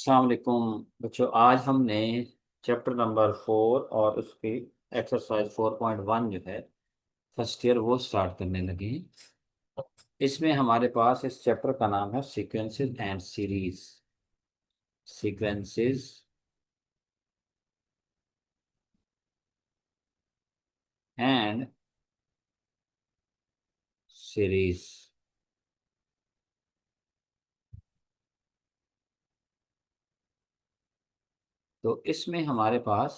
अस्सलाम वालेकुम बच्चों। आज हमने चैप्टर नंबर 4 और उसकी एक्सरसाइज 4.1 जो है फर्स्ट ईयर वो स्टार्ट करने लगे हैं। इसमें हमारे पास इस चैप्टर का नाम है sequences and series. Sequences and series. तो इसमें हमारे पास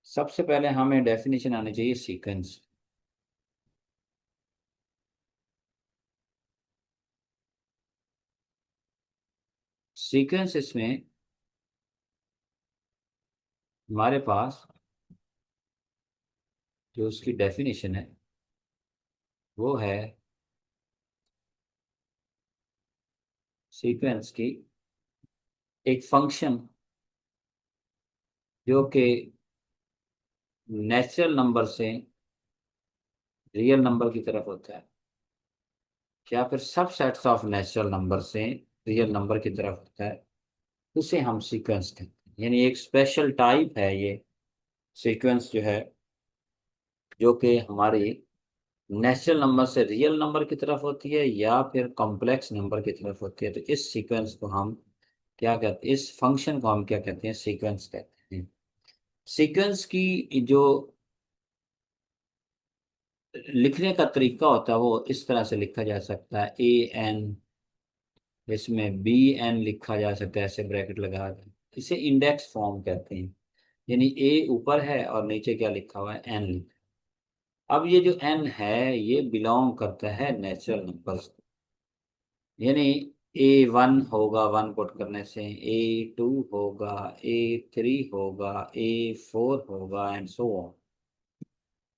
सबसे पहले हमें डेफिनेशन आनी चाहिए सीक्वेंस। सीक्वेंस इसमें हमारे पास जो उसकी डेफिनेशन है वो है सीक्वेंस की एक फंक्शन जो कि नेचुरल नंबर से रियल नंबर की तरफ होता है, या फिर सब सेट्स ऑफ नेचुरल नंबर से रियल नंबर की तरफ होता है, उसे हम सीक्वेंस कहते हैं। यानी एक स्पेशल टाइप है ये सीक्वेंस जो है, जो कि हमारी नेचुरल नंबर से रियल नंबर की तरफ होती है या फिर कॉम्प्लेक्स नंबर की तरफ होती है। तो इस सीक्वेंस को हम क्या कहते हैं, इस फंक्शन को हम क्या कहते हैं, सीक्वेंस कहते हैं। सीक्वेंस की जो लिखने का तरीका होता है वो इस तरह से लिखा जा सकता है। AN, इसमें BN लिखा जा सकता है ऐसे ब्रैकेट लगा कर। इसे इंडेक्स फॉर्म कहते हैं। यानी A ऊपर है और नीचे क्या लिखा हुआ है, N लिखा है। अब ये जो N है ये बिलोंग करता है नेचुरल नंबर्स। यानी A1 होगा 1 पुट करने से, A2 होगा, A3 होगा, A4 होगा एंड सो ऑन।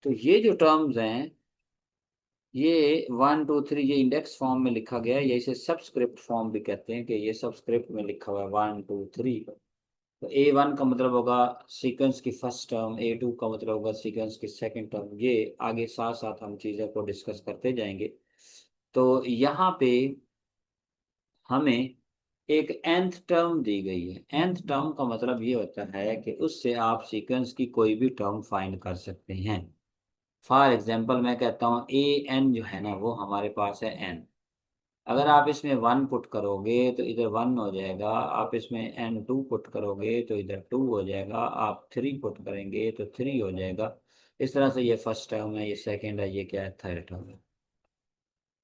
तो ये जो टर्म्स हैं, ये 1 2 3 ये इंडेक्स फॉर्म में लिखा गया है, या इसे सबस्क्रिप्ट फॉर्म भी कहते हैं कि ये सबस्क्रिप्ट में लिखा हुआ है 1 2 3। तो A1 का मतलब होगा सीक्वेंस की फर्स्ट टर्म, A2 का मतलब होगा सीक्वेंस की सेकंड टर्म। ये आगे साथ साथ हम चीज़ों को डिस्कस करते जाएंगे। तो यहाँ पे हमें एक nth टर्म दी गई है। nth टर्म का मतलब ये होता है कि उससे आप सीक्वेंस की कोई भी टर्म फाइंड कर सकते हैं। फॉर एग्जाम्पल मैं कहता हूँ AN जो है ना वो हमारे पास है n। अगर आप इसमें 1 पुट करोगे तो इधर 1 हो जाएगा, आप इसमें N2 पुट करोगे तो इधर 2 हो जाएगा, आप 3 पुट करेंगे तो 3 हो जाएगा। इस तरह से ये फर्स्ट टर्म है, ये सेकंड है, ये क्या है, थर्ड टर्म है।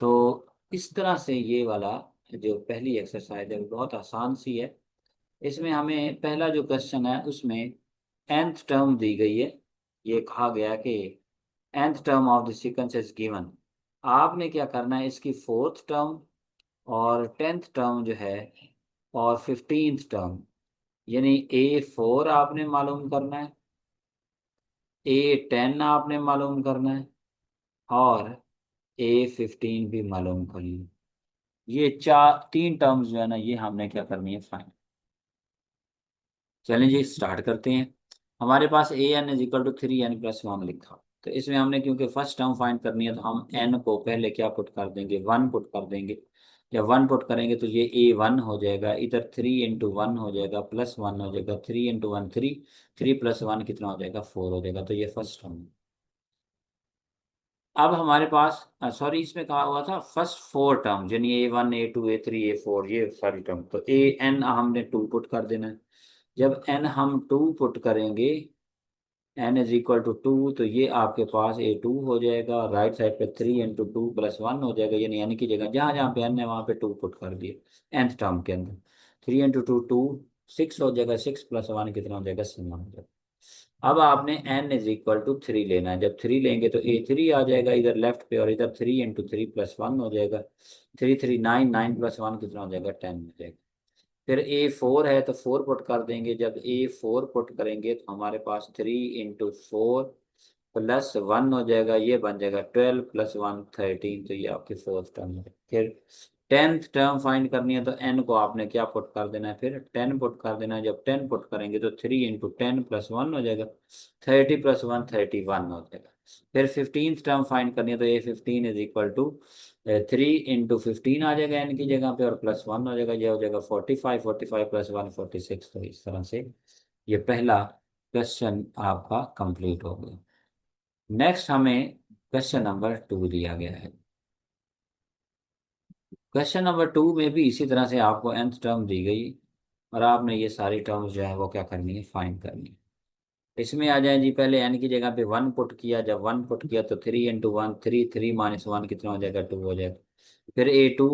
तो इस तरह से ये वाला जो पहली एक्सरसाइज है वो बहुत आसान सी है। इसमें हमें पहला जो क्वेश्चन है उसमें nth टर्म दी गई है। ये कहा गया कि nth term of the sequence is given. आपने क्या करना है, इसकी फोर्थ टर्म और 10th टर्म जो है और 15th टर्म, यानी A4 आपने मालूम करना है, A10 आपने मालूम करना है और A15 भी मालूम करनी है। ये तीन टर्म्स जो है ना ये हमने क्या करनी है, फाइंड। चलें जी स्टार्ट करते हैं। हमारे पास AN = 3n+1 लिखा, तो इसमें हमने क्योंकि फर्स्ट टर्म फाइंड करनी है तो हम n को पहले क्या पुट कर देंगे, 1 पुट कर देंगे। जब 1 पुट करेंगे तो ये A1 हो जाएगा, इधर 3 × 1 हो जाएगा, +1 हो जाएगा, 3 × 1 3, 3 + 1 कितना हो जाएगा, 4 हो जाएगा। तो ये फर्स्ट टर्म। अब हमारे पास सॉरी इसमें कहा हुआ था फर्स्ट 4 टर्म, यानी A1 A2 A3 A4 ये सारी टर्म। तो AN हमने 2 पुट कर देना है। जब n हम 2 पुट करेंगे, n = 2, तो ये आपके पास A2 हो जाएगा। राइट साइड पे 3 × 2 + 1 हो जाएगा, यानी n की जगह जहाँ जहाँ पे n है वहाँ पे 2 पुट कर दिए nth टर्म के अंदर। 3 × 2 2, 6 हो जाएगा, 6 + 1 कितना हो जाएगा, 7 हो जाएगा। अब आपने n = 3 लेना है। जब 3 लेंगे तो A3 आ जाएगा इधर लेफ्ट पे, और इधर 3 × 3 + 1 हो जाएगा, 3 3 9, 9 + 1 कितना हो जाएगा, 10 हो जाएगा। फिर A4 है तो 4 पुट कर देंगे। जब A4 पुट करेंगे तो हमारे पास 3 × 4 + 1 हो जाएगा, ये बन जाएगा 12 + 1 13। तो ये आपकी फोर्थ टर्म है। फिर 10th टर्म फाइंड करनी है तो n को आपने क्या पुट कर देना है, फिर 10 पुट कर देना है। जब 10 पुट करेंगे तो 3 × 10 + 1 हो जाएगा, 30 + 1 31 हो जाएगा। फिर 15th टर्म फाइंड करनी है तो A15 = 3 × 15 आ जाएगा n की जगह पे, और +1 हो जाएगा, ये हो जाएगा 45, 45 +1 46। तो इस तरह से ये पहला क्वेश्चन आपका कंप्लीट हो गया। नेक्स्ट हमें क्वेश्चन नंबर 2 दिया गया है। क्वेश्चन नंबर 2 में भी इसी तरह से आपको nth टर्म दी गई, और आपने ये सारी टर्म्स जो है वो क्या करनी है, फाइंड करनी है। इसमें आ जाए जी, पहले n की जगह पे 1 पुट किया, जब 1 पुट किया तो 3 × 1 3, 3 - 1 कितना हो जाएगा, 2 हो जाएगा। फिर A2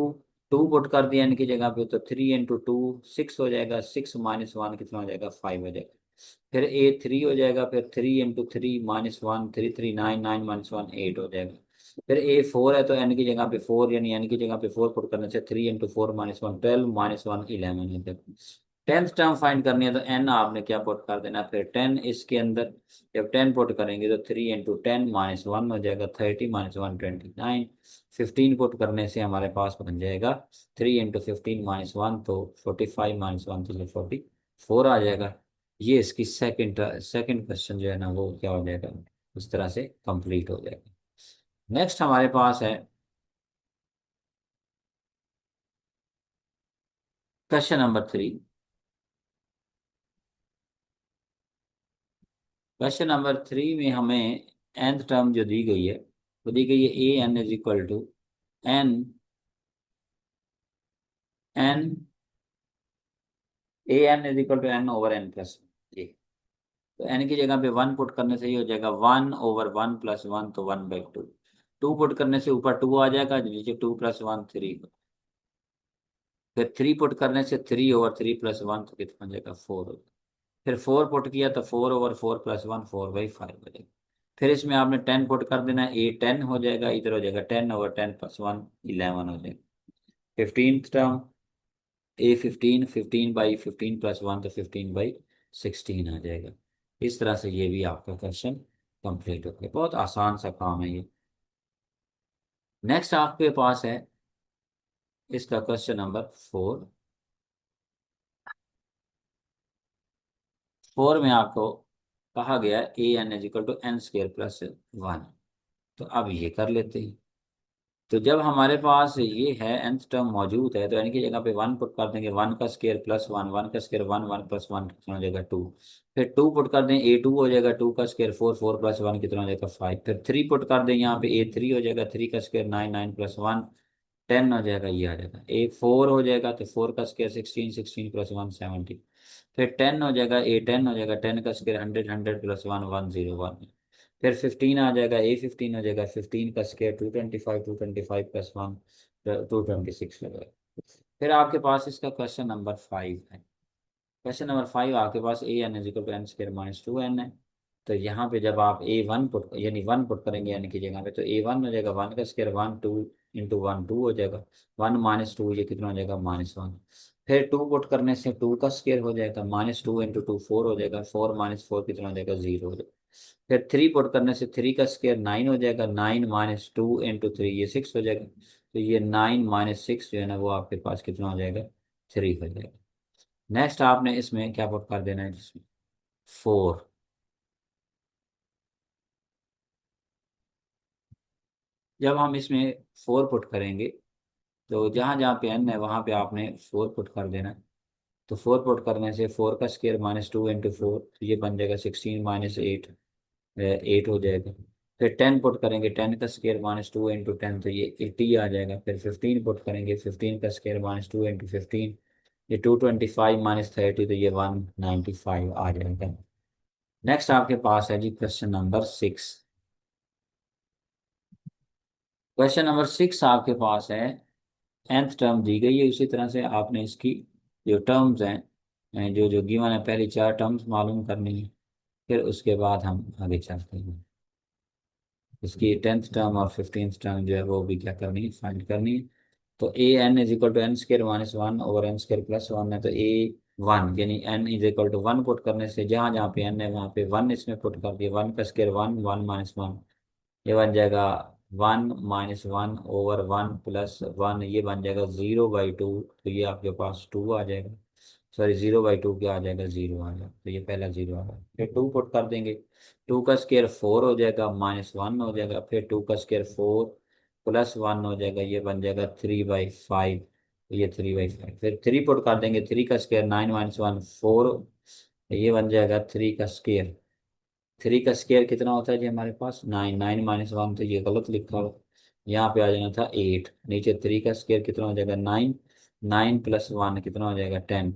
2 पुट कर दिया n की जगह पे, तो 3 × 2 6 हो जाएगा, 6 - 1 कितना हो जाएगा, 5 हो जाएगा। फिर A3 हो जाएगा, फिर 3 × 3 -1 3 3 9 9 - 1 8 हो जाएगा। फिर A4 है, तो n की जगह पे 4, यानी n की जगह पे 4 पुट करने से 3 × 4 -1 12 -1 11 हो जाएगा। 10th टर्म फाइंड करनी है, तो n आपने क्या पुट कर देना, फिर 10 इसके अंदर, जब 10 पुट करेंगे तो 3 × 10 -1 हो जाएगा, 30 -1 29। 15 पुट करने से हमारे पास बन जाएगा 3 × 15 -1, तो 45 -1 तो 44 आ जाएगा। ये इसकी सेकंड सेकंड क्वेश्चन जो है ना वो क्या हो जाएगा, इस तरह से कंप्लीट हो जाएगा। नेक्स्ट हमारे पास है क्वेश्चन नंबर 3। क्वेश्चन नंबर 3 में हमें nth टर्म जो दी गई है, वो दी गई है an = n n an = n/n+1। तो n की जगह पे 1 पुट करने से ही हो जाएगा 1/1 + 1, तो 1/2। 2 पुट करने से ऊपर 2 आ जाएगा, नीचे 2 + 1 3। फिर 3 पुट करने से 3/3 + 1, तो कितना हो जाएगा, 4। फिर 4 पुट किया तो 4/4 + 1 4/5 हो जाएगा। फिर इसमें आपने 10 पुट कर देना, ए 10 हो जाएगा, इधर हो जाएगा 10/10 + 1 11 हो जाएगा। 15th टर्म ए 15, 15/15 + 1, तो 15/16 आ जाएगा। इस तरह से ये भी आपका क्वेश्चन कंप्लीट हो गया। बहुत आसान सा काम है ये। नेक्स्ट आपके पास है इसका क्वेश्चन नंबर 4। 4 में आपको कहा गया an = n² + 1। तो अब ये कर लेते हैं। तो जब हमारे पास ये है nth टर्म मौजूद है, तो n की जगह पे 1 पुट कर देंगे, 1² + 1 1² 1 1 + 1 कितना हो जाएगा, 2। फिर 2 पुट कर दें, A2 हो जाएगा, 2² 4 4 + 1 कितना हो जाएगा, 5। फिर 3 पुट कर दें, यहाँ पे A3 हो जाएगा, 3² 9 9 + 1 10 हो जाएगा, ये आ जाएगा। A4 हो जाएगा, तो 4² 16 16 + 1 17। फिर 10 हो जाएगा, A10 हो जाएगा, 10² 100 100 + 1 101। फिर 15 आ जाएगा, A15 हो जाएगा, 15² 225 225 + 1 226 हो जाएगा। फिर आपके पास इसका क्वेश्चन नंबर 5 है। क्वेश्चन नंबर 5 आपके पास an = n² - 2n है। तो यहाँ पे जब आप A1 पुट यानी 1 पुट करेंगे n की जगह पे, तो A1 हो जाएगा 1² 1 2 × 1 2 हो जाएगा, 1 - 2 ये कितना हो जाएगा, -1। फिर 2 पुट करने से 2 का स्क्वायर हो जाएगा, -2 × 2 4 हो जाएगा, 4 - 4 कितना हो जाएगा, 0 हो जाएगा। फिर 3 पुट करने से 3 का स्क्वायर 9 हो जाएगा, 9 - 2 × 3 ये 6 हो जाएगा। तो ये 9 - 6 जो है ना वो आपके पास कितना हो जाएगा, 3 हो जाएगा। नेक्स्ट आपने इसमें क्या पुट कर देना है, जिसमें 4। जब हम इसमें 4 पुट करेंगे, तो जहाँ जहाँ पे n है वहाँ पे आपने 4 पुट कर देना है। तो 4 पुट करने से 4 का स्क्वायर -2 × 4, तो ये बन जाएगा 16 - 8 8 हो जाएगा। फिर 10 पुट करेंगे, 10 का स्क्वायर -2 × 10, तो ये 80 आ जाएगा। फिर 15 पुट करेंगे, 15 का स्क्वायर -2 × 15, ये 225 - 30, तो ये 195 आ जाएगा। नेक्स्ट आपके पास है जी क्वेश्चन नंबर 6। क्वेश्चन नंबर 6 आपके पास है, nth टर्म दी गई है, उसी तरह से आपने इसकी जो टर्म्स हैं जो जो गिवन है, पहली 4 टर्म्स मालूम करनी है। फिर उसके बाद हम आगे चलते हैं। इसकी 10th टर्म और 15th टर्म जो है वो भी क्या करनी है, फाइंड करनी है। तो an = n² - 1/n² + 1 है, तो A1 यानी n = 1 पुट करने से जहाँ जहाँ पे n है वहाँ पे 1 इसमें पुट कर दिया, 1² 1 1 - 1 ये बन जाएगा 1 - 1/1 + 1, ये बन जाएगा 0/2। तो ये आपके पास 2 आ जाएगा, सॉरी 0/2 क्या आ जाएगा, 0 आ जाएगा। तो ये पहला 0 आ गया। फिर 2 पुट कर देंगे, 2 का स्क्वायर 4 हो जाएगा, -1 हो जाएगा। फिर 2 का स्क्वायर 4 +1 हो जाएगा, ये बन जाएगा 3/5, ये 3/5। फिर 3 पुट कर देंगे, 3 का स्क्वायर 9 - 1 4, ये बन जाएगा 3 का स्क्वायर। 3 का स्क्वायर कितना होता है जी हमारे पास 9, 9 - 1 तो ये गलत लिखा हो, यहाँ पे आ जाना था 8। नीचे 3 का स्क्वायर कितना हो जाएगा 9, 9 + 1 कितना हो जाएगा 10,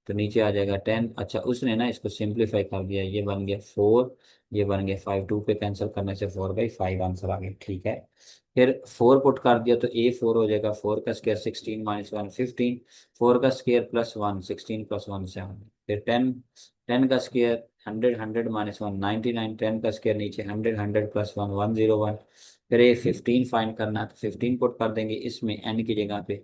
तो नीचे आ जाएगा 10। अच्छा उसने ना इसको सिंप्लीफाई कर दिया, ये बन गया 4, ये बन गया 5, 2 पे कैंसिल करने से 4/5 आंसर आ गया। ठीक है, फिर 4 पुट कर दिया तो A 4 हो जाएगा, 4 का स्क्वायर 16 - 1 15, 4 का स्क्वायर +1 16 + 1 7, फिर 10, 10 का स्क्वायर 100, 100 - 1 99, 10 का स्क्वायर नीचे 100, 100 + 1 101। फिर ये 15 फाइंड करना है तो 15 पुट कर देंगे इसमें n की जगह पे,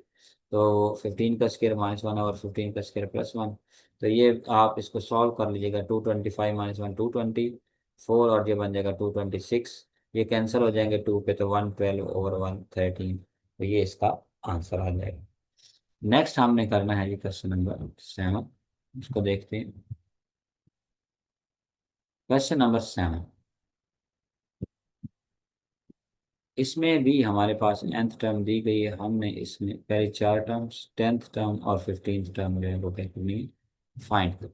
तो 15 का स्क्वायर -1 और 15 का स्क्वायर +1, तो ये आप इसको सॉल्व कर लीजिएगा। 225 - 1 224, और ये बन जाएगा 226, ये कैंसिल हो जाएंगे 2 पे, तो 112/113, तो ये इसका आंसर आ जाएगा। नेक्स्ट हमने करना है जी क्वेश्चन नंबर 7, इसको देखते हैं। क्वेश्चन नंबर 7, इसमें भी हमारे पास nth टर्म दी गई है, हमने इसमें पहले 4 टर्म्स 10th टर्म और 15th टर्म जो है वो कहते फाइंड कर।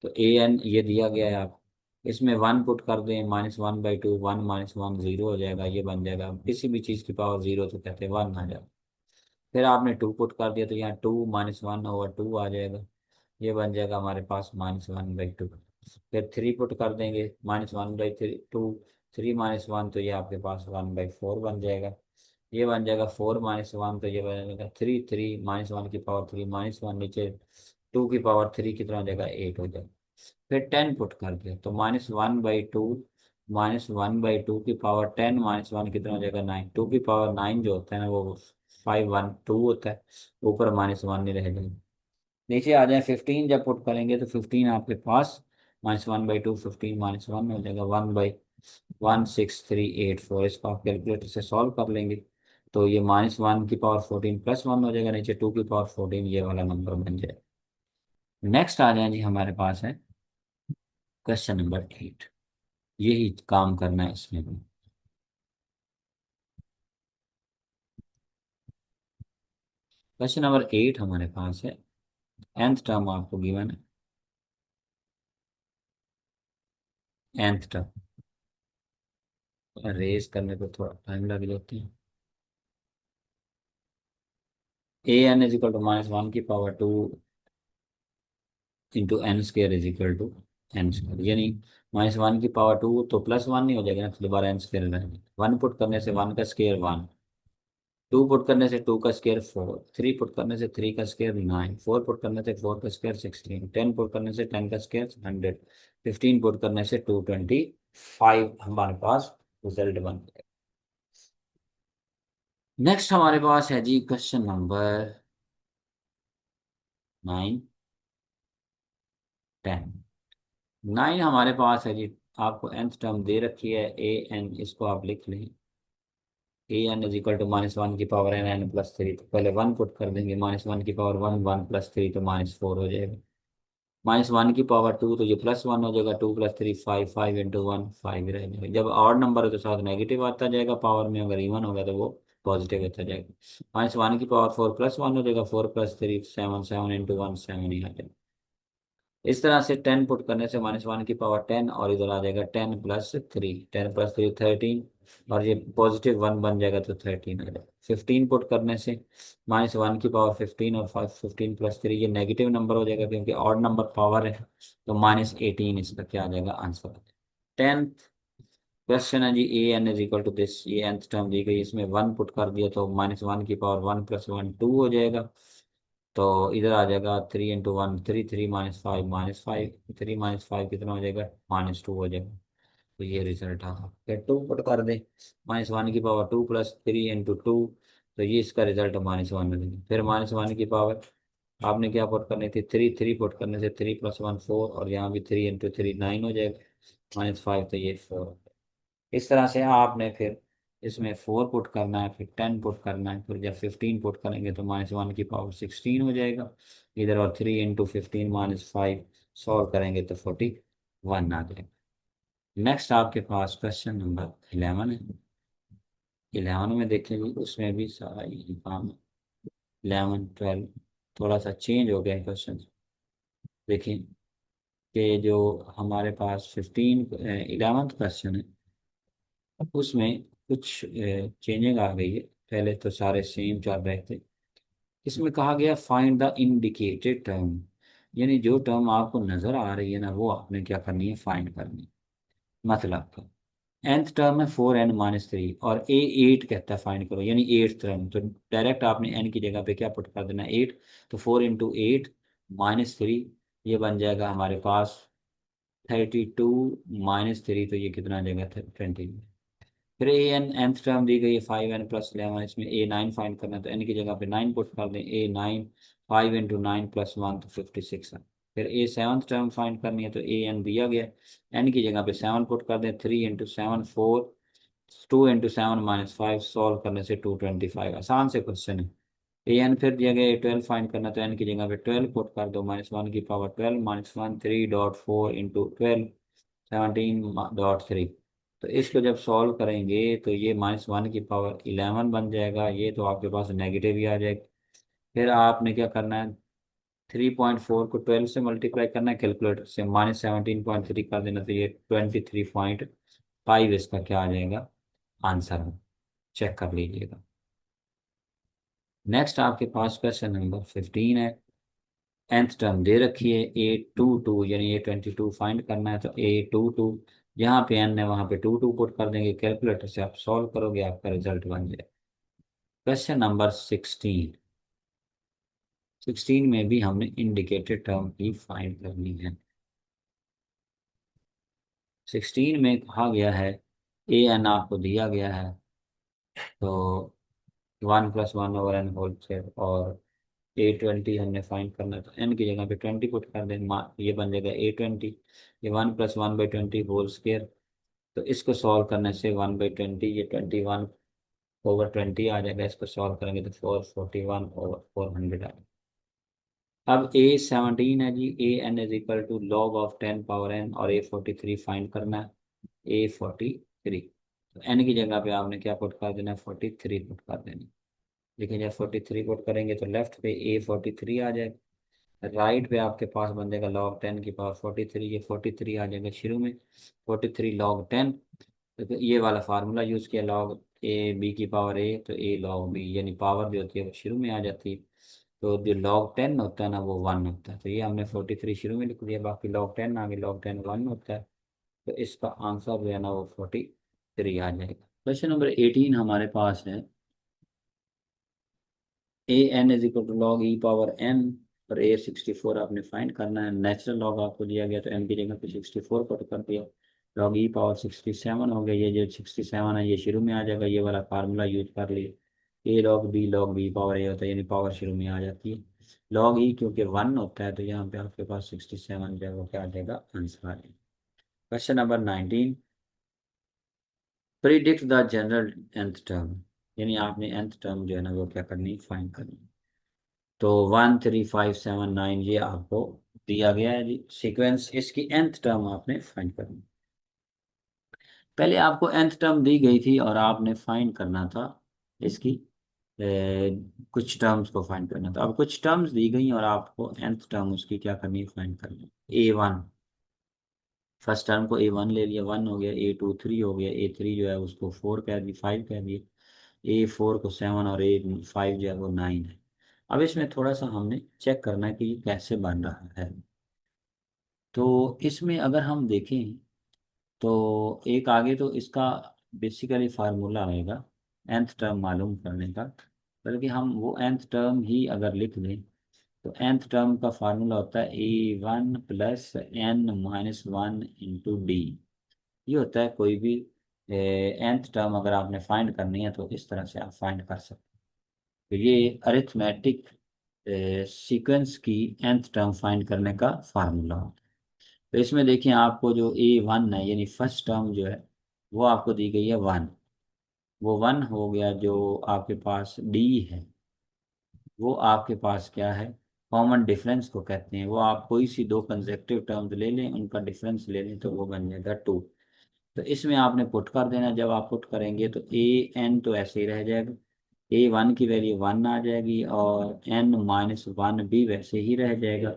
तो an ये दिया गया है, आप इसमें 1 पुट कर दें, -1/2, 1 - 1 0 हो जाएगा, ये बन जाएगा किसी भी चीज़ की पावर 0 तो कहते हैं 1 आ जाएगा। फिर आपने 2 पुट कर दिया तो यहाँ 2 - 1/2 आ जाएगा, ये बन जाएगा हमारे पास -1/2। फिर 3 पुट कर देंगे, -1/2, 3 - 1 तो ये आपके पास 1/4 बन जाएगा, ये बन जाएगा 4 - 1 तो ये बन जाएगा 3, 3 -1 की पावर 3 -1 नीचे 2 की पावर 3 कितना हो जाएगा 8 हो जाएगा। फिर 10 पुट कर दिया तो -1/2, -1/2 की पावर 10 -1 कितना हो जाएगा 9, 2 की पावर 9 जो होता है ना वो 512 होता है, ऊपर -1 नहीं रह जाएगा। नीचे आ जाए 15 जब पुट करेंगे तो 15 आपके पास -1/2, 15 -1 हो जाएगा 1/16384, इसको आप कैलकुलेटर से सॉल्व कर लेंगे तो ये -1 की पावर 14 +1 हो जाएगा, नीचे 2 की पावर 14, ये वाला नंबर बन जाएगा। नेक्स्ट आ जाए जी हमारे पास है क्वेश्चन नंबर 8, यही काम करना है इसमें भी। क्वेश्चन नंबर 8 हमारे पास है, nth टर्म आपको गिवन है, nth टर्म रेज करने पर थोड़ा टाइम लग जाती है। an = -1 की पावर 2 इंटू n² = n², यानी -1 की पावर 2 तो +1 नहीं हो जाएगा ना, तो दोबारा n² रहेगा। 1 पुट करने से 1 का स्क्वायर 1, 2 पुट करने से 2 का स्क्वायर 4, 3 पुट करने से 3 का स्क्वायर 9, 4 पुट करने से 4 का स्क्वायर 16, 10 पुट करने से 10 का स्क्वायर 100, 15 पुट करने से 225 हमारे पास रिजल्ट बन गया। नेक्स्ट हमारे पास है जी क्वेश्चन नंबर 9, 10। 9 हमारे पास है जी, आपको nth टर्म दे रखी है an, इसको आप लिख लें। an = -1 की पावर n, n + 3, तो पहले 1 पुट कर देंगे, -1 की पावर 1, 1 + 3 तो -4 हो जाएगा। -1 की पावर 2 तो ये +1 हो जाएगा, 2 + 3 5, 5 × 1 5 रह जाएगा। जब ऑड नंबर है तो साथ नेगेटिव आता जाएगा पावर में, अगर इवन होगा तो वो पॉजिटिव होता जाएगा। -1 की पावर 4 +1 हो जाएगा, 4 + 3 7, 7 × 1 7 ही आ जाएगा। इस तरह से 10 पुट करने से -1 की पावर 10, और इधर आ जाएगा 10 + 3, 10 + 3 13, और ये +1 बन जाएगा तो 13 आ जाएगा। 15 पुट करने से -1 की पावर 15 और 15 + 3 ये नेगेटिव नंबर हो जाएगा, क्योंकि ऑड नंबर पावर है, तो -18 इसका क्या आ जाएगा आंसर। 10th क्वेश्चन है जी an = दिस, ये nth टर्म दी गई, इसमें 1 पुट कर दिया तो -1 की पावर 1 + 1 2 हो जाएगा, तो इधर आ जाएगा 3 × 1 3, 3 - 5 -5, 3 - 5 कितना हो जाएगा -2 हो जाएगा, तो ये रिजल्ट आ। फिर 2 पुट कर दें, -1 की पावर 2 + 3 × 2, तो ये इसका रिजल्ट -1 हो जाएगा। फिर -1 की पावर आपने क्या पुट करनी थी 3, 3 पुट करने से 3 + 1 4, और यहाँ भी 3 × 3 9 हो जाएगा, -5 तो ये 4। इस तरह से आपने फिर इसमें 4 पुट करना है, फिर 10 पुट करना है, फिर जब 15 पुट करेंगे तो -1 की पावर 16 हो जाएगा इधर, और 3 × 15 -5 सॉल्व करेंगे तो 41 आ जाएगा। नेक्स्ट आपके पास क्वेश्चन नंबर 11 है। 11 में देखेंगे उसमें भी सारा यही काम है। 11 12 थोड़ा सा चेंज हो गया क्वेश्चन। देखें कि जो हमारे पास 11th क्वेश्चन है उसमें कुछ चेंजिंग आ गई है। पहले तो सारे सेम चल रहे थे। इसमें कहा गया फाइंड द इंडिकेटेड टर्म, यानी जो टर्म आपको नजर आ रही है ना वो आपने क्या करनी है, फाइंड करनी है। मतलब का nth टर्म है 4n-3 और ए 8 कहता है फाइंड करो, यानी एट्थ टर्म। तो डायरेक्ट आपने n की जगह पे क्या पुट कर देना, 8। तो 4 × 8 - 3 ये बन जाएगा हमारे पास 32 - 3, तो ये कितना आ जाएगा 20। फिर ए एन nth टर्म दी गई है 5n+11, इसमें ए 9 फाइंड करना है तो n की जगह पे 9 पुट कर दें। ए 9 5 × 9 + 1 तो 56 है। फिर ए सेवन्थ टर्म फाइंड करनी है तो ए एन दिया गया, n की जगह पे 7 पुट कर दें। 3 × 7 4, 2 × 7 - 5 सॉल्व करने से 225, आसान से क्वेश्चन है। ए एन फिर दिया गया 12 फाइंड करना तो n की जगह पे 12 पुट कर दो, -1 की पावर 12 -1 3.4 × 12 17.3। तो इसको जब सॉल्व करेंगे तो ये -1 की पावर 11 बन जाएगा, ये तो आपके पास नेगेटिव ही आ जाएगा। फिर आपने क्या करना है, 3.4 को 12 से मल्टीप्लाई करना है कैलकुलेटर से, -17.3 कर देना तो ये 23.5 इसका क्या आ जाएगा आंसर। चेक कर लीजिएगा। नेक्स्ट आपके पास क्वेश्चन नंबर 15 है। nth टर्म दे रखी है A22, यानी A22 फाइंड करना है तो A22 जहाँ पे n है वहाँ पे 22 पुट कर देंगे, कैलकुलेटर से आप सॉल्व करोगे आपका रिजल्ट बन जाए। क्वेश्चन नंबर 16 में भी हमने इंडिकेटेड टर्म की फाइंड करनी है। 16 में कहा गया है ए एन आपको दिया गया है, तो 1+1/n² और A20 हमने फाइंड करना है तो n की जगह पे 20 पुट कर दें, ये बन जाएगा A20। ये 1+1/20 तो इसको सॉल्व करने से 1/20 ये 21/20 आ जाएगा। इसको सॉल्व करेंगे तो 441/400 आ जाएगा। अब A17 है जी, an = log of 10 power n और A43 फाइंड करना है। A43 तो n की जगह पे आपने क्या पुट कर देना है, 43 पुट कर देना। लेकिन जब 43 पुट करेंगे तो लेफ्ट पे A43 आ जाएगा, राइट पे आपके पास बन जाएगा log 10 की पावर 43, ये 43 आ जाएगा शुरू में। 43 log 10, तो ये वाला फार्मूला यूज़ किया, log a b की पावर a तो a log b, यानी पावर जो होती है वो शुरू में आ जाती है। तो जो log 10 होता है ना वो 1 होता है, तो ये हमने 43 शुरू में लिख दिया, बाकी log 10 आगे log 10 1 होता है। तो इसका आंसर जो है ना वो 43 आ जाएगा। क्वेश्चन नंबर 18 हमारे पास है an = log e⁻n और A64 आपने फाइंड करना है। नेचुरल लॉग आपको दिया गया तो n की जगह पे 64 पुट कर दिया, log e⁻67 हो गया। ये जो 67 है ये शुरू में आ जाएगा, ये वाला फार्मूला यूज कर लिए। a log b होता है, यानी पावर शुरू में आ जाती है। log e क्योंकि 1 होता है तो यहाँ पे आपके पास 67 जो है वो क्या आ जाएगा, आंसर आ जाएगा। Question number 19, predict the general nth term, यानी आपने nth टर्म जो है ना वो क्या करनी, फाइंड करनी। तो 1 3 5 7 9 ये आपको दिया गया है जी सीक्वेंस, इसकी nth टर्म आपने फाइंड करनी। पहले आपको nth टर्म दी गई थी और आपने फाइंड करना था इसकी कुछ टर्म्स को फाइंड करना था। अब कुछ टर्म्स दी गई और आपको nth टर्म उसकी क्या करनी है, फाइंड करनी। A1 फर्स्ट टर्म को A1 ले लिया, 1 हो गया। A2 3 हो गया, A3 जो है उसको 4 कह दी, 5 कह दिए। A4 को 7 और A5 जो है वो 9 है। अब इसमें थोड़ा सा हमने चेक करना है कि ये कैसे बन रहा है। तो इसमें अगर हम देखें तो एक आगे तो इसका बेसिकली फार्मूला आएगा nth टर्म मालूम करने का, बल्कि हम वो nth टर्म ही अगर लिख लें तो nth टर्म का फार्मूला होता है A1 + n-1 × d। ये होता है कोई भी nth टर्म अगर आपने फाइंड करनी है तो इस तरह से आप फाइंड कर सकते हैं। तो ये अरिथमेटिक सीक्वेंस की nth टर्म फाइंड करने का फार्मूला होता है। तो इसमें देखिए आपको जो A1 है यानी फर्स्ट टर्म जो है वो आपको दी गई है 1, वो 1 हो गया। जो आपके पास D है वो आपके पास क्या है, कॉमन डिफरेंस को कहते हैं। वो आप कोई सी दो कंसेक्टिव टर्म्स ले लें, उनका डिफरेंस ले लें तो वो बन जाएगा 2। तो इसमें आपने पुट कर देना। जब आप पुट करेंगे तो ए एन तो ऐसे ही रह जाएगा, ए वन की वैल्यू वन आ जाएगी और एन माइनस वन भी वैसे ही रह जाएगा।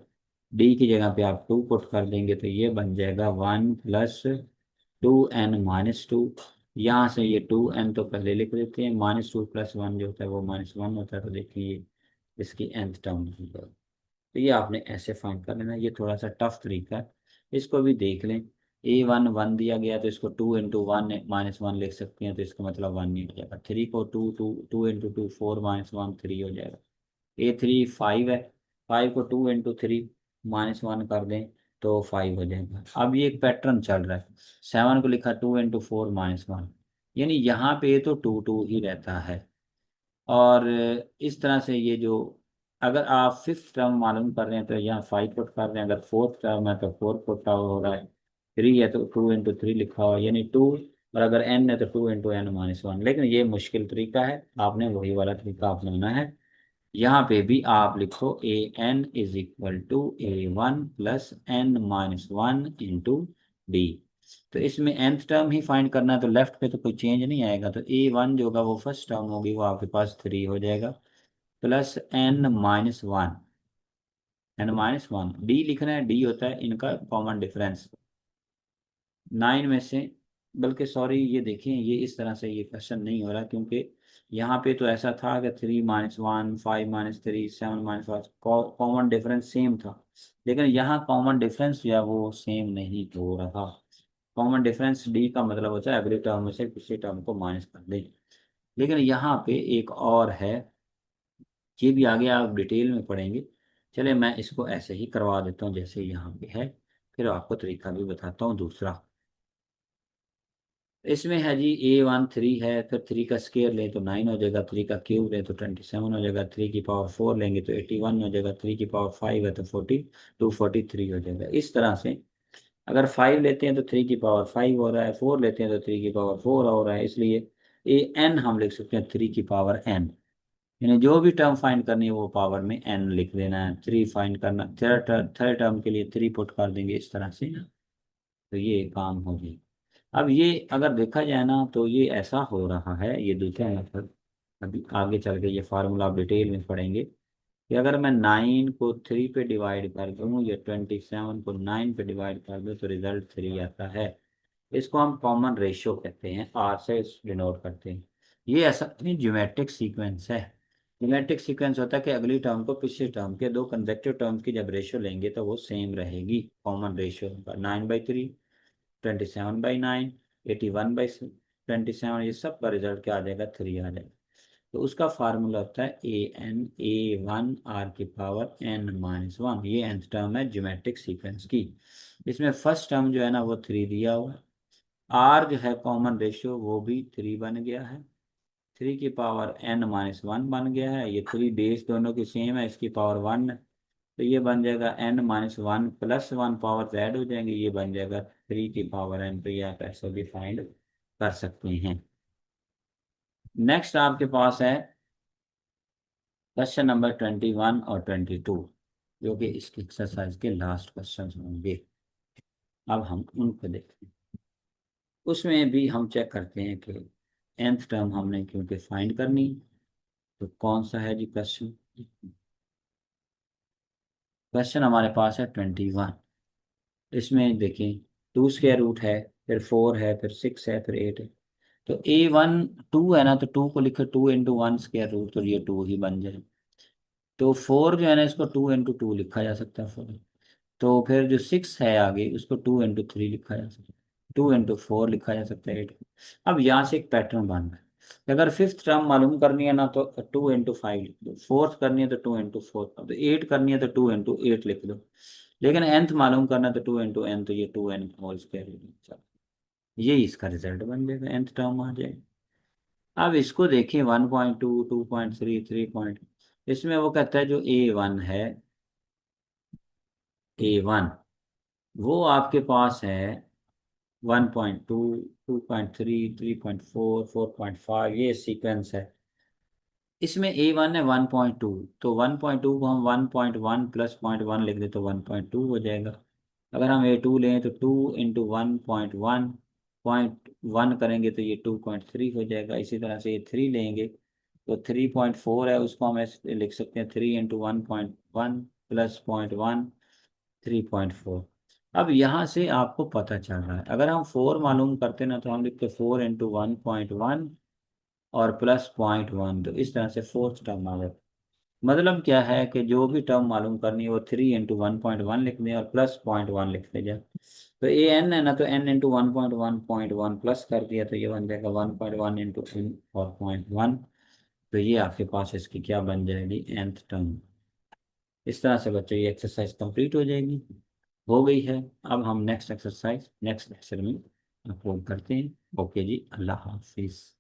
डी की जगह पे आप टू पुट कर देंगे तो ये बन जाएगा one plus two n minus two. यहाँ से ये टू एन तो पहले लिख देते हैं, माइनस टू प्लस वन जो होता है वो माइनस वन होता है, तो देखिए इसकी nth टर्म होगा। तो ये आपने ऐसे फाइंड कर लेना। ये थोड़ा सा टफ तरीका है, इसको भी देख लें। ए वन वन दिया गया तो इसको to into one minus one लिख सकते हैं, तो इसका मतलब वन ही हो जाएगा। थ्री को two two two into two four minus one three हो जाएगा। ए थ्री फाइव है, फाइव को two into three minus one कर दें तो फाइव हो जाएगा। अब ये एक पैटर्न चल रहा है, सेवन को लिखा two into four minus one, यानी यहाँ पे तो टू टू ही रहता है। और इस तरह से ये जो, अगर आप फिफ्थ टर्म मालूम कर रहे हैं तो यहाँ फाइव पुट कर रहे हैं, अगर फोर्थ टर्म है तो फोर पुट हो रहा है, थ्री है तो टू इंटू थ्री लिखा हुआ यानी टू, और अगर एन है तो two into n minus one. लेकिन ये मुश्किल तरीका है, आपने वही वाला तरीका अपनाना है। यहाँ पे भी आप लिखो a n is equal to a one plus n minus one into d. तो इसमें nth टर्म ही फाइंड करना है, तो लेफ्ट पे तो कोई चेंज नहीं आएगा, तो ए वन जो होगा वो फर्स्ट टर्म होगी, वो आपके पास थ्री हो जाएगा plus n minus one, n minus one. D लिखना है, डी होता है इनका कॉमन डिफरेंस नाइन में से। बल्कि सॉरी, ये देखें, ये इस तरह से ये क्वेश्चन नहीं हो रहा, क्योंकि यहाँ पे तो ऐसा था कि three minus one, five minus three, seven minus five, common difference same था। लेकिन यहाँ कॉमन डिफरेंस जो है वो सेम नहीं हो रहा। कॉमन डिफरेंस डी का मतलब होता है अगले टर्म में से किसी टर्म को माइनस कर दें। लेकिन यहाँ पे एक और है, ये भी आगे आप डिटेल में पढ़ेंगे। चले मैं इसको ऐसे ही करवा देता हूँ जैसे यहाँ पे है, फिर आपको तरीका भी बताता हूँ दूसरा। इसमें है जी ए वन थ्री है, फिर थ्री का स्केयर लें तो नाइन हो जाएगा, थ्री का क्यूब लें तो 27 हो जाएगा, थ्री की पावर फोर लेंगे तो 81 हो जाएगा, थ्री की पावर फाइव है तो 43 हो जाएगा। इस तरह से अगर फाइव लेते हैं तो थ्री की पावर फाइव हो रहा है, फोर लेते हैं तो थ्री की पावर फोर हो रहा है, इसलिए ए एन हम लिख सकते हैं थ्री की पावर एन। यानी जो भी टर्म फाइंड करनी है वो पावर में एन लिख देना है। थ्री फाइंड करना, थर्ड टर्म के लिए थ्री पुट कर देंगे इस तरह से, तो ये काम हो गई। अब ये अगर देखा जाए ना तो ये ऐसा हो रहा है, ये दूसरा मेथड, अभी आगे चल के ये फार्मूला आप डिटेल में पढ़ेंगे कि अगर मैं नाइन को थ्री पे डिवाइड कर दूँ या 27 को नाइन पे डिवाइड कर दूँ तो रिजल्ट थ्री आता है। इसको हम कॉमन रेशियो कहते हैं, आर से डिनोट करते हैं। ये ऐसा नहीं, ज्योमेट्रिक सीक्वेंस है। ज्योमेट्रिक सीक्वेंस होता है कि अगली टर्म को पिछले टर्म के दो कंसेक्टिव टर्म्स की जब रेशियो लेंगे तो वो सेम रहेगी। कॉमन रेशियो होगा 9/3, 27/9, 81/27, ये सब का रिजल्ट क्या आ जाएगा, थ्री आ जाएगा। तो उसका फार्मूला होता है A N A one are की पावर एन माइनस वन। ये nth टर्म है ज्योमेट्रिक सीक्वेंस की। इसमें फर्स्ट टर्म जो है ना वो थ्री दिया हुआ है, आर जो है कॉमन रेशियो वो भी थ्री बन गया है, थ्री की पावर एन माइनस वन बन गया है, ये थ्री बेस दोनों की सेम है, इसकी पावर वन है, तो ये बन जाएगा n minus one plus one power z हो जाएंगे, ये बन जाएगा थ्री की पावर एन। तो ये आप ऐसे भी फाइंड कर सकते हैं। नेक्स्ट आपके पास है क्वेश्चन नंबर 21 और 22, जो कि इस एक्सरसाइज के लास्ट क्वेश्चन होंगे। अब हम उनको देखते हैं। उसमें भी हम चेक करते हैं कि nth टर्म हमने क्योंकि फाइंड करनी, तो कौन सा है जी क्वेश्चन। क्वेश्चन हमारे पास है 21। इसमें देखें टू स्क्वायर रूट है, फिर फोर है, फिर सिक्स है, फिर एट है। तो ए वन टू है ना, तो टू को लिखे two into one square root, तो ये टू ही बन जाए। तो फोर जो है ना इसको टू इंटू टू लिखा जा सकता है फोर। तो फिर जो सिक्स है आगे उसको टू इंटू थ्री लिखा जा सकता है, टू इंटू फोर लिखा जा सकता है एट। अब यहाँ से एक पैटर्न बन रहा है, अगर फिफ्थ टर्म मालूम करनी है ना तो टू इंटू फाइव लिख दो, फोर्थ करनी है तो टू इंटू फोर, तो एट करनी है तो टू इंटू एट लिख दो। लेकिन nth मालूम करना है तो टू इंटू एन, तो ये टू एन होल स्क्वायर, यही इसका रिजल्ट बन जाएगा, nth टर्म आ जाएगा। अब इसको देखिए 1.2, 2.3, 3 इसमें वो कहता है जो ए वन है, ए वन वो आपके पास है 1.2, 2.3, 3.4, 4.5, ये सीक्वेंस है। इसमें ए वन है 1.2, तो 1.2 को हम 1.1 प्लस 0.1 लिख दे तो 1.2 हो जाएगा। अगर हम ए टू लें तो टू इंटू 1.1 0.1 करेंगे तो ये 2.3 हो जाएगा। इसी तरह से ये 3 लेंगे तो 3.4 है, उसको हम ऐसे लिख सकते हैं 3 × 1.1 प्लस 0.1 3.4। अब यहाँ से आपको पता चल रहा है, अगर हम 4 मालूम करते ना तो हम लिखते 4 × 1.1 और प्लस 0.1, तो इस तरह से फोर्थ टर्म आ जाता है। मतलब क्या है कि जो भी टर्म मालूम करनी है वो 3 × 1.1 लिख दें और प्लस 0.1 लिख दें। तो ए एन है ना, तो n × 1.1.1 प्लस कर दिया तो ये बन जाएगा 1.1 × n और 0.1। तो ये आपके पास इसकी क्या बन जाएगी, nth टर्म। इस तरह से बच्चों ये एक्सरसाइज कंप्लीट हो जाएगी, हो गई है। अब हम नेक्स्ट एक्सरसाइज नेक्स्ट लेक्चर में अपलोड करते हैं। ओके जी, अल्लाह हाफिज़।